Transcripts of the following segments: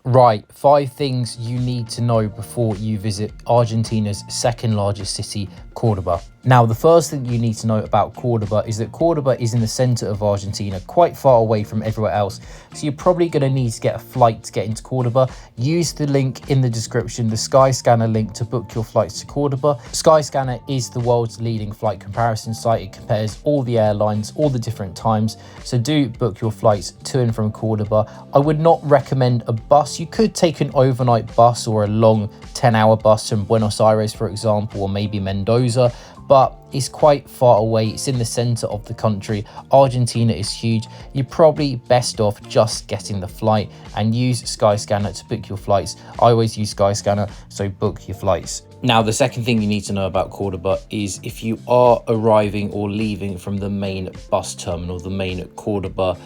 Right, 5 things you need to know before you visit Argentina's second largest city, Córdoba. Now, the first thing you need to know about Córdoba is that Córdoba is in the center of Argentina, quite far away from everywhere else. So you're probably going to need to get a flight to get into Córdoba. Use the link in the description, the Skyscanner link, to book your flights to Córdoba. Skyscanner is the world's leading flight comparison site. It compares all the airlines, all the different times. So do book your flights to and from Córdoba. I would not recommend a bus. You could take an overnight bus or a long 10-hour bus from Buenos Aires, for example, or maybe Mendoza, but it's quite far away. It's in the center of the country. Argentina is huge. You're probably best off just getting the flight and use Skyscanner to book your flights. I always use Skyscanner, so book your flights. Now, the second thing you need to know about Córdoba is if you are arriving or leaving from the main bus terminal, the main Córdoba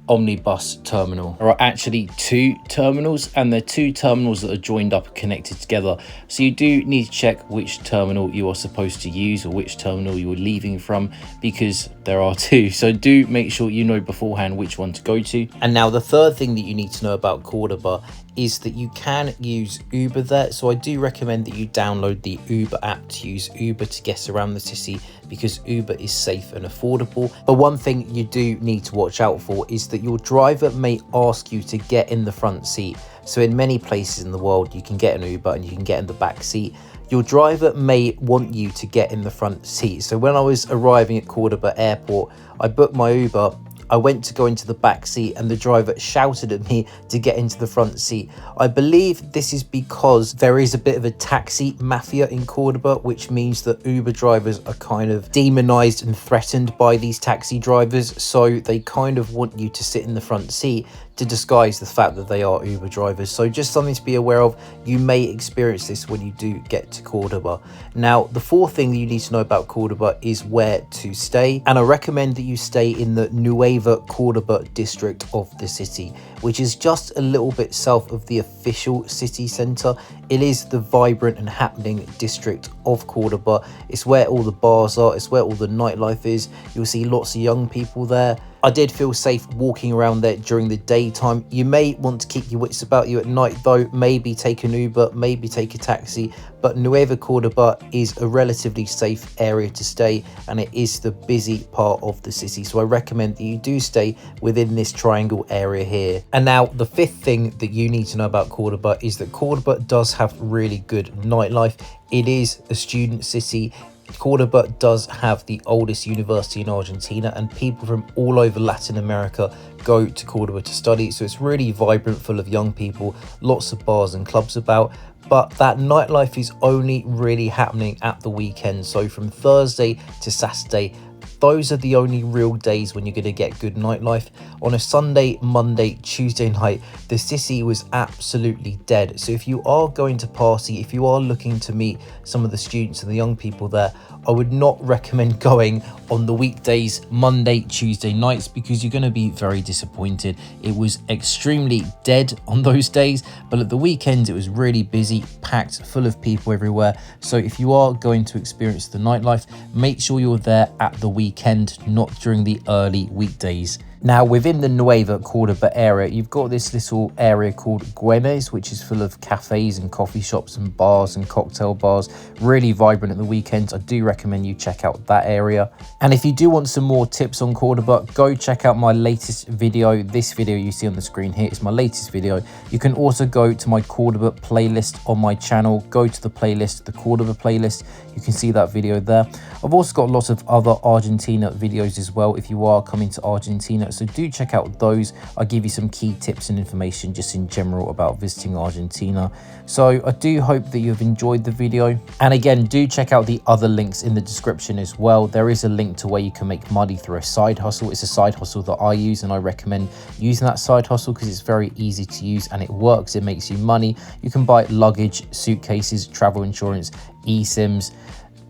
omnibus terminal. There are actually 2 terminals, and they're 2 terminals that are joined up and connected together. So you do need to check which terminal you are supposed to use or which terminal you are leaving from, because there are 2. So do make sure you know beforehand which one to go to. And now the third thing that you need to know about Córdoba is that you can use Uber there. So I do recommend that you download the Uber app to use Uber to get around the city, because Uber is safe and affordable. But one thing you do need to watch out for is that your driver may ask you to get in the front seat. So in many places in the world, you can get an Uber and you can get in the back seat. Your driver may want you to get in the front seat. So when I was arriving at Córdoba airport, I booked my Uber. I went to go into the back seat and the driver shouted at me to get into the front seat. I believe this is because there is a bit of a taxi mafia in Córdoba, which means that Uber drivers are kind of demonized and threatened by these taxi drivers. So they kind of want you to sit in the front seat to disguise the fact that they are Uber drivers. So just something to be aware of. You may experience this when you do get to Córdoba. Now, the fourth thing that you need to know about Córdoba is where to stay. And I recommend that you stay in the Nueva Córdoba district of the city, which is just a little bit south of the official city center. It is the vibrant and happening district of Córdoba. It's where all the bars are. It's where all the nightlife is. You'll see lots of young people there. I did feel safe walking around there during the daytime. You may want to keep your wits about you at night though. Maybe take an Uber, maybe take a taxi. But Nueva Córdoba is a relatively safe area to stay, and it is the busy part of the city. So I recommend that you do stay within this triangle area here. And now the fifth thing that you need to know about Córdoba is that Córdoba does have really good nightlife. It is a student city. Córdoba does have the oldest university in Argentina, and people from all over Latin America go to Córdoba to study. So it's really vibrant, full of young people, lots of bars and clubs about. But that nightlife is only really happening at the weekend. So from Thursday to Saturday, those are the only real days when you're going to get good nightlife. On a Sunday, Monday, Tuesday night, the city was absolutely dead. So if you are going to party, if you are looking to meet some of the students and the young people there, I would not recommend going on the weekdays, Monday, Tuesday nights, because you're going to be very disappointed. It was extremely dead on those days, but at the weekends it was really busy, packed, full of people everywhere. So if you are going to experience the nightlife, make sure you're there at the weekend, not during the early weekdays. Now, within the Nueva Córdoba area, you've got this little area called Güemes, which is full of cafes and coffee shops and bars and cocktail bars. Really vibrant at the weekends. I do recommend you check out that area. And if you do want some more tips on Córdoba, go check out my latest video. This video you see on the screen here is my latest video. You can also go to my Córdoba playlist on my channel. Go to the playlist, the Córdoba playlist. You can see that video there. I've also got lots of other Argentina videos as well if you are coming to Argentina. So do check out those. I'll give you some key tips and information just in general about visiting Argentina. So I do hope that you've enjoyed the video. And again, do check out the other links in the description as well. There is a link to where you can make money through a side hustle. It's a side hustle that I use, and I recommend using that side hustle because it's very easy to use and it works. It makes you money. You can buy luggage, suitcases, travel insurance, eSIMs,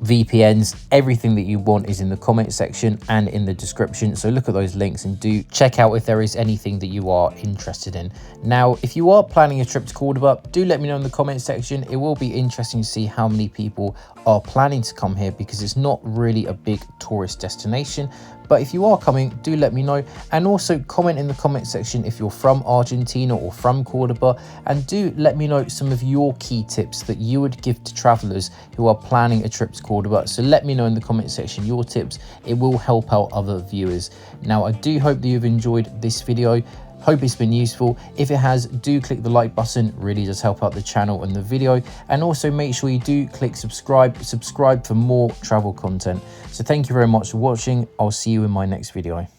VPNs. Everything that you want is in the comment section and in the description. So look at those links and do check out if there is anything that you are interested in. Now, if you are planning a trip to Córdoba, do let me know in the comment section. It will be interesting to see how many people are planning to come here because it's not really a big tourist destination, But if you are coming, do let me know, and also comment in the comment section if you're from Argentina or from Córdoba, and do let me know some of your key tips that you would give to travelers who are planning a trip to Córdoba. So let me know in the comment section your tips. It will help out other viewers. Now, I do hope that you've enjoyed this video. Hope it's been useful. If it has, do click the like button. It really does help out the channel and the video. And also make sure you do click subscribe for more travel content. So thank you very much for watching. I'll see you in my next video.